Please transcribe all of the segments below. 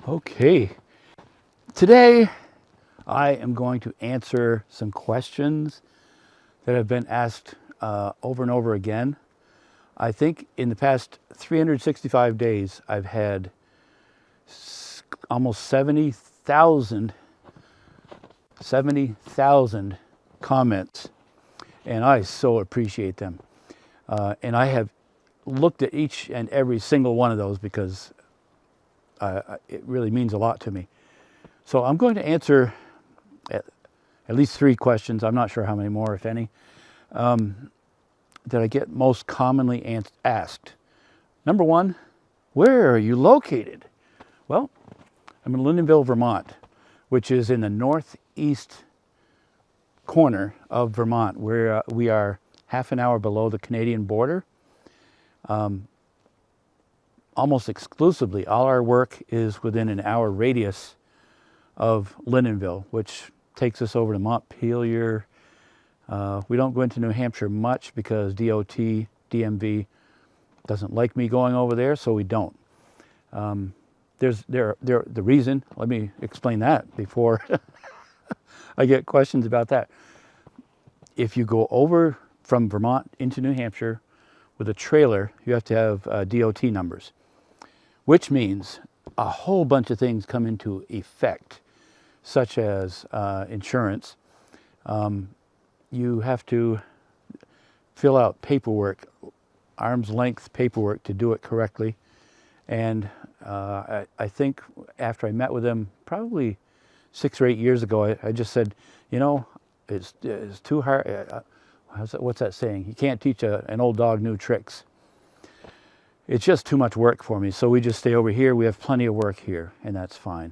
Okay, today I am going to answer some questions that have been asked over and over again. I think in the past 365 days, I've had almost 70,000 comments, and I so appreciate them. And I have looked at each and every single one of those because it really means a lot to me. So I'm going to answer at least 3 questions. I'm not sure how many more, if any, that I get most commonly asked. Number 1, where are you located? Well, I'm in Lyndonville, Vermont, which is in the northeast corner of Vermont, where we are half an hour below the Canadian border. Almost exclusively, all our work is within an hour radius of Lyndonville, which takes us over to Montpelier. We don't go into New Hampshire much because DOT, DMV doesn't like me going over there, so we don't. The reason, let me explain that before I get questions about that. If you go over from Vermont into New Hampshire with a trailer, you have to have DOT numbers, which means a whole bunch of things come into effect, such as insurance. You have to fill out paperwork, arm's length paperwork to do it correctly. And I think after I met with them probably 6 or 8 years ago, I just said, you know, it's too hard. What's that saying? You can't teach an old dog new tricks. It's just too much work for me. So we just stay over here. We have plenty of work here, and that's fine.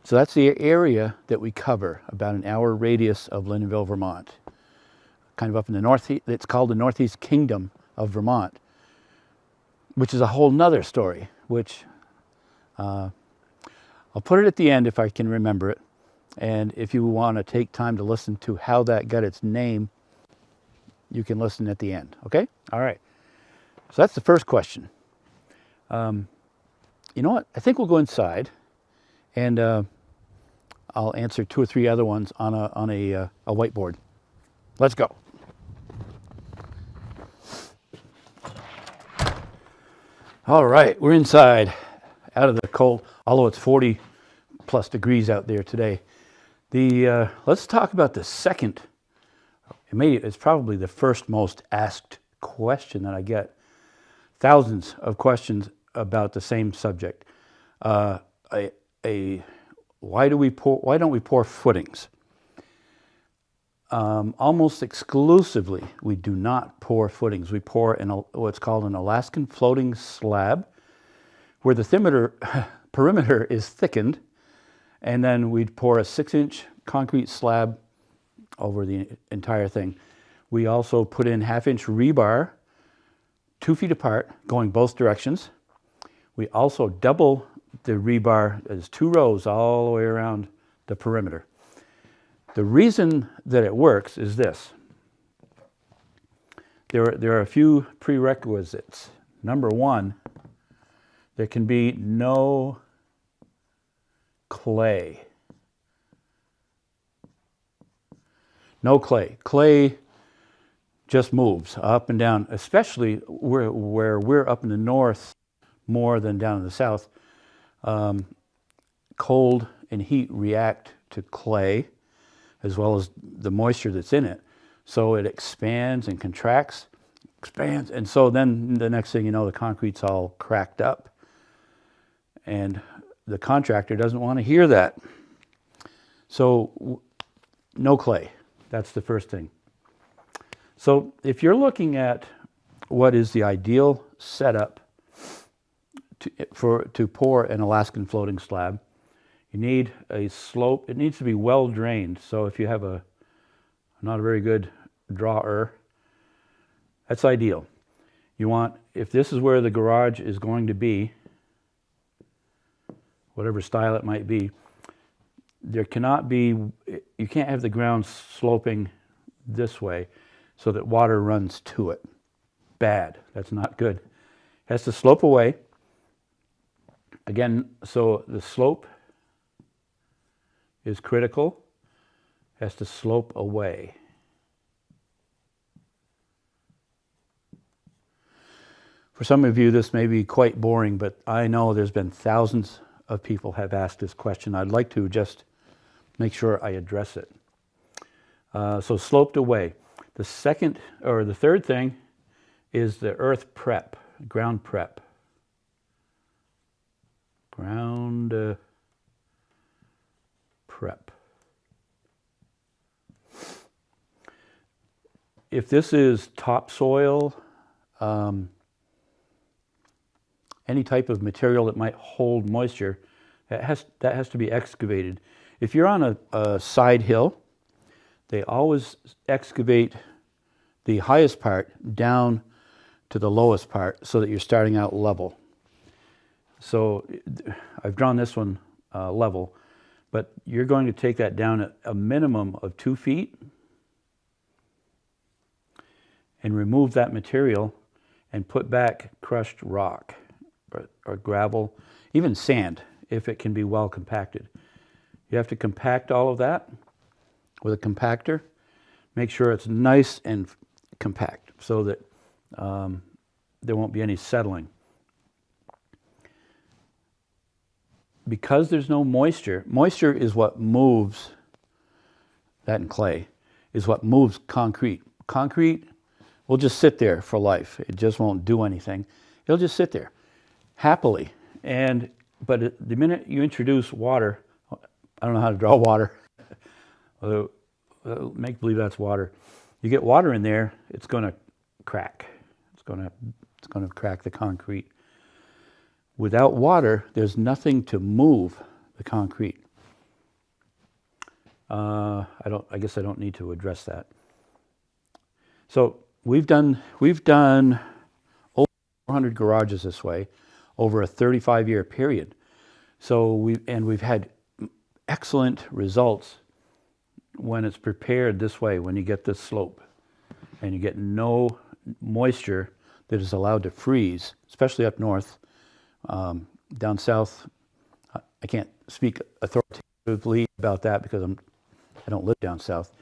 So that's the area that we cover, about an hour radius of Lyndonville, Vermont. Kind of up in the northeast. It's called the Northeast Kingdom of Vermont, which is a whole nother story, which I'll put it at the end if I can remember it. And if you want to take time to listen to how that got its name, you can listen at the end. Okay? All right. So that's the first question. You know what? I think we'll go inside, and I'll answer 2 or 3 other ones on a whiteboard. Let's go. All right, we're inside, out of the cold, although it's 40 plus degrees out there today. Let's talk about the second. It's probably the first most asked question that I get. Thousands of questions about the same subject. Why don't we pour footings? Almost exclusively, we do not pour footings. We pour what's called an Alaskan floating slab, where the perimeter is thickened, and then we'd pour a 6-inch concrete slab over the entire thing. We also put in 1/2-inch rebar, 2 feet apart, going both directions. We also double the rebar as 2 rows all the way around the perimeter. The reason that it works is this. There are a few prerequisites. Number 1, there can be no clay. No clay. Clay just moves up and down, especially where we're up in the north more than down in the south. Cold and heat react to clay as well as the moisture that's in it. So it expands and contracts, and so then the next thing you know, the concrete's all cracked up. And the contractor doesn't want to hear that. So no clay, that's the first thing. So if you're looking at what is the ideal setup to pour an Alaskan floating slab, you need a slope. It needs to be well drained. So if you have not a very good drawer, that's ideal. If this is where the garage is going to be, whatever style it might be, you can't have the ground sloping this way so that water runs to it. Bad. That's not good. It has to slope away. Again, so the slope is critical, has to slope away. For some of you, this may be quite boring, but I know there's been thousands of people have asked this question. I'd like to just make sure I address it. So sloped away. The third thing is the earth prep, ground prep. Ground prep. If this is topsoil, any type of material that might hold moisture, that has to be excavated. If you're on a side hill, they always excavate the highest part down to the lowest part so that you're starting out level. So I've drawn this one level, but you're going to take that down at a minimum of 2 feet and remove that material and put back crushed rock or gravel, even sand, if it can be well compacted. You have to compact all of that with a compactor. Make sure it's nice and compact so that there won't be any settling. Because there's no moisture, moisture is what moves, that and clay, is what moves concrete. Concrete will just sit there for life. It just won't do anything. It'll just sit there happily. But the minute you introduce water, I don't know how to draw water, although make believe that's water. You get water in there, it's going to crack. It's going to crack the concrete. Without water, there's nothing to move the concrete. I guess I don't need to address that. So we've done over 400 garages this way over a 35-year period. So we've had excellent results when it's prepared this way, when you get this slope and you get no moisture that is allowed to freeze, especially up north. Down south, I can't speak authoritatively about that because I don't live down south.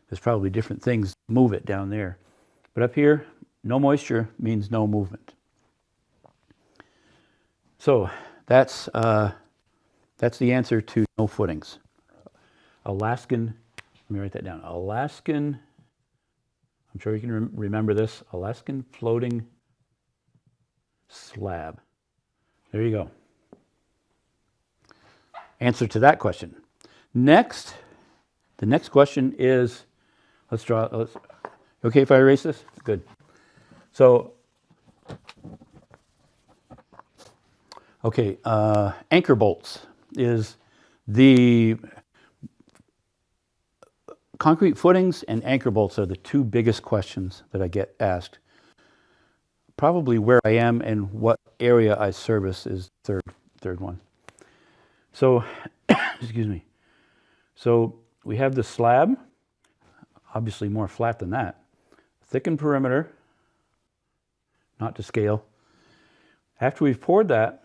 There's probably different things that move it down there. But up here, no moisture means no movement. So that's the answer to no footings. Alaskan, let me write that down. Alaskan, I'm sure you can remember this, Alaskan floating slab. There you go. Answer to that question. Next, the next question is, okay if I erase this? Good. So, okay, anchor bolts is the concrete footings and anchor bolts are the two biggest questions that I get asked. Probably where I am and what area I service is the third one. So, excuse me. So we have the slab, obviously more flat than that. Thickened perimeter, not to scale. After we've poured that,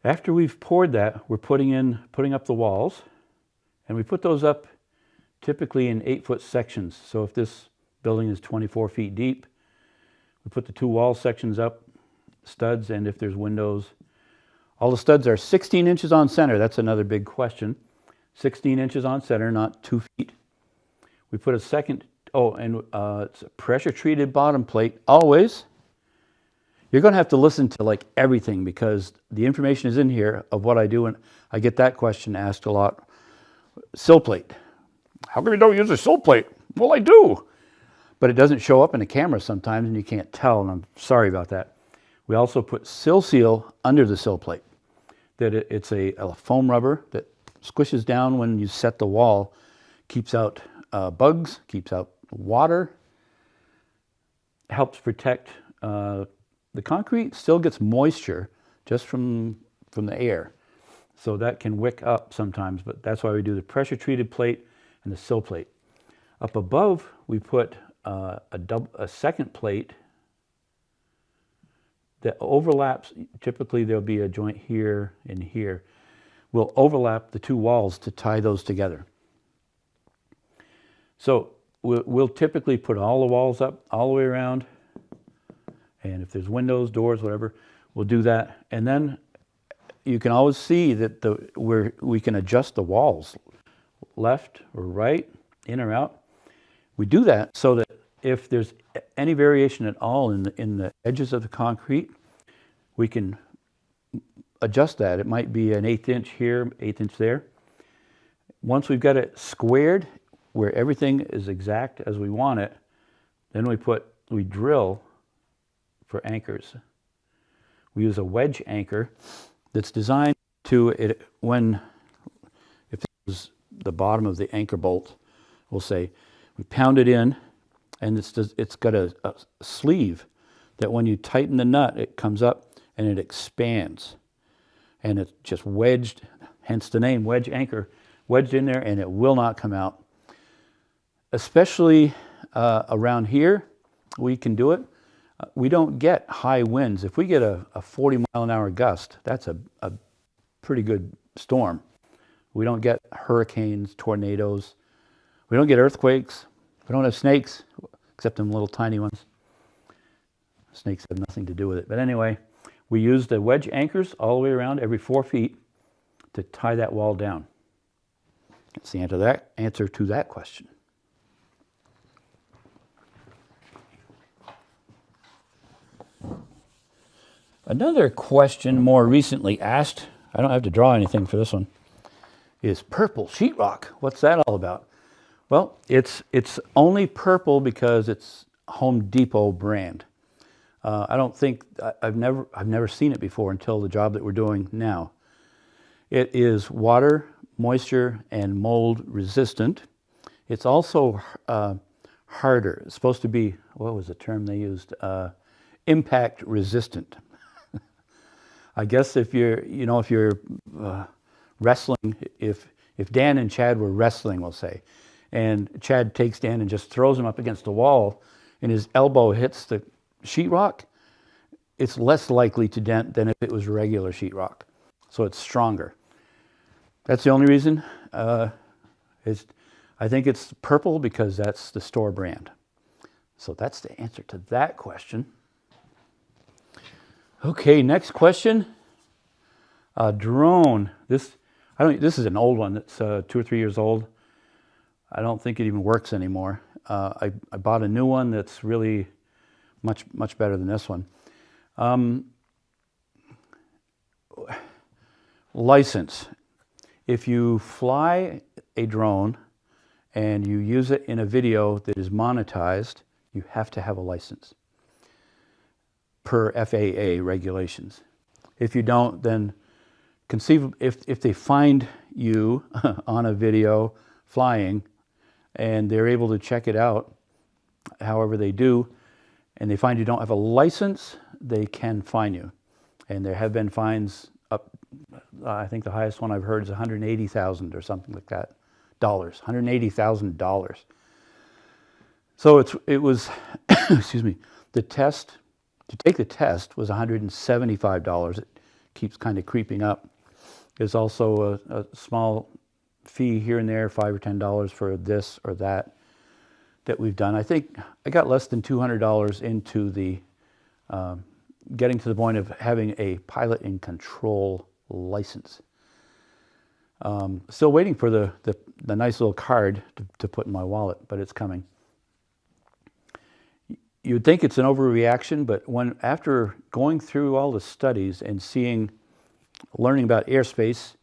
we're putting up the walls, and we put those up typically in 8-foot sections. So if this building is 24 feet deep, we put the two wall sections up, studs, and if there's windows. All the studs are 16 inches on center. That's another big question. 16 inches on center, not 2 feet. We put a second, it's a pressure-treated bottom plate, always. You're going to have to listen to like everything because the information is in here of what I do, and I get that question asked a lot. Sill plate. How come you don't use a sill plate? Well, I do. But it doesn't show up in the camera sometimes and you can't tell, and I'm sorry about that. We also put sill seal under the sill plate. It's a foam rubber that squishes down when you set the wall, keeps out bugs, keeps out water, helps protect the concrete, still gets moisture just from the air. So that can wick up sometimes, but that's why we do the pressure treated plate and the sill plate. Up above, we put a second plate that overlaps, typically there'll be a joint here and here. We'll overlap the two walls to tie those together. So we'll typically put all the walls up all the way around, and if there's windows, doors, whatever, we'll do that. And then you can always see that we can adjust the walls left or right, in or out. We do that so that if there's any variation at all in the edges of the concrete, we can adjust that. It might be an 1/8 inch here, 1/8 inch there. Once we've got it squared where everything is exact as we want it, then we drill for anchors. We use a wedge anchor that's designed to, if this is the bottom of the anchor bolt, we'll say, we pound it in, and it's got a sleeve that when you tighten the nut, it comes up and it expands. And it's just wedged, hence the name wedge anchor, wedged in there, and it will not come out. Especially around here, we can do it. We don't get high winds. If we get a 40-mile-an-hour gust, that's a pretty good storm. We don't get hurricanes, tornadoes. We don't get earthquakes. We don't have snakes, except them little tiny ones. Snakes have nothing to do with it. But anyway, we use the wedge anchors all the way around every 4 feet to tie that wall down. That's the answer to that question. Another question more recently asked, I don't have to draw anything for this one, is purple sheetrock. What's that all about? Well, it's only purple because it's Home Depot brand. I don't think I've never seen it before until the job that we're doing now. It is water, moisture, and mold resistant. It's also harder. It's supposed to be, what was the term they used? Impact resistant. I guess if you're wrestling, if Dan and Chad were wrestling, we'll say, and Chad takes Dan and just throws him up against the wall, and his elbow hits the sheetrock, it's less likely to dent than if it was regular sheetrock. So it's stronger. That's the only reason. I think it's purple because that's the store brand. So that's the answer to that question. Okay, next question. Drone. This is an old one that's 2 or 3 years old. I don't think it even works anymore. I bought a new one that's really much better than this one. License. If you fly a drone and you use it in a video that is monetized, you have to have a license per FAA regulations. If you don't, then if they find you on a video flying and they're able to check it out, however they do, and they find you don't have a license, they can fine you. And there have been fines up, I think the highest one I've heard is $180,000 or something like that, $180,000. So it was, excuse me, the test, to take the test was $175. It keeps kind of creeping up. There's also a small fee here and there, $5 or $10 for this or that we've done. I think I got less than $200 into the getting to the point of having a pilot and control license. Still waiting for the nice little card to put in my wallet, but it's coming. You'd think it's an overreaction, but after going through all the studies and learning about airspace,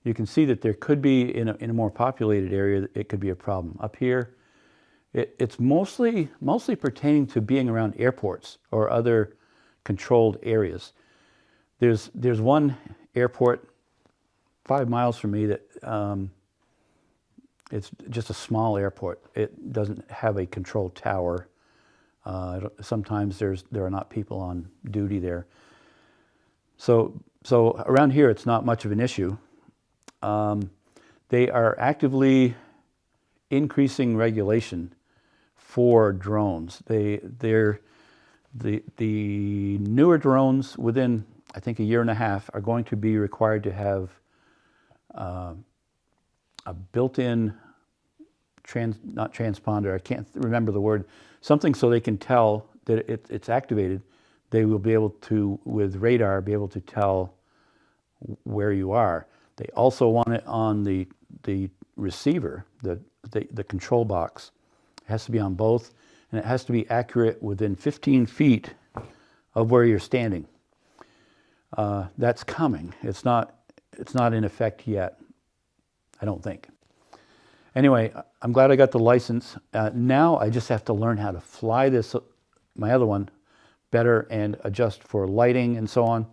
you can see that there could be, in a more populated area, it could be a problem. Up here, it's mostly pertaining to being around airports or other controlled areas. There's one airport 5 miles from me that it's just a small airport. It doesn't have a control tower. Sometimes there are not people on duty there. So around here, it's not much of an issue. They are actively increasing regulation for drones. They're The newer drones within, I think, a year and a half are going to be required to have a built-in not transponder, I can't remember the word, something so they can tell that it's activated. They will be able to, with radar, be able to tell where you are. They also want it on the receiver, the control box. It has to be on both, and it has to be accurate within 15 feet of where you're standing. That's coming. It's not in effect yet, I don't think. Anyway, I'm glad I got the license. Now I just have to learn how to fly this, my other one, better and adjust for lighting and so on.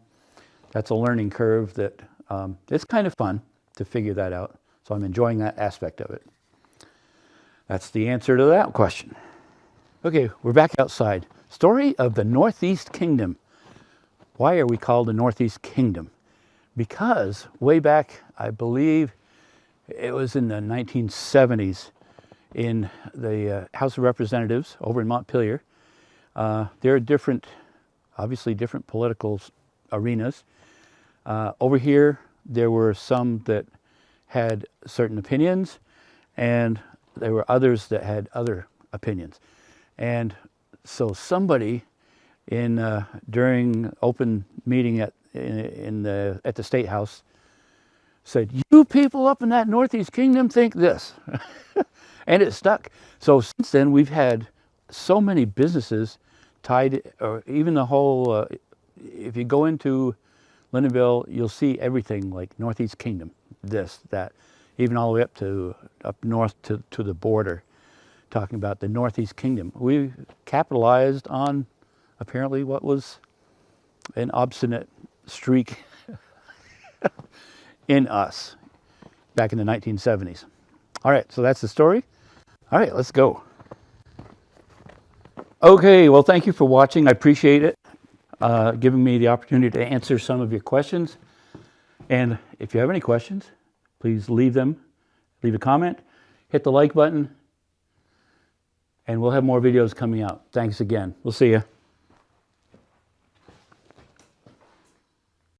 That's a learning curve that it's kind of fun to figure that out. So I'm enjoying that aspect of it. That's the answer to that question. Okay, we're back outside. Story of the Northeast Kingdom. Why are we called the Northeast Kingdom? Because way back, I believe, it was in the 1970s in the House of Representatives over in Montpelier. There are different, obviously different political arenas. Over here, there were some that had certain opinions, and there were others that had other opinions. And so somebody during open meeting at the State House said, "You people up in that Northeast Kingdom think this." And it stuck. So since then, we've had so many businesses tied, or even the whole, if you go into Lyndonville, you'll see everything like Northeast Kingdom, this, that, even all the way up north to the border, talking about the Northeast Kingdom. We capitalized on apparently what was an obstinate streak in us back in the 1970s. All right, so that's the story. All right, let's go. Okay, well, thank you for watching. I appreciate it, giving me the opportunity to answer some of your questions. And if you have any questions, please leave a comment, hit the like button, and we'll have more videos coming out. Thanks again. We'll see you.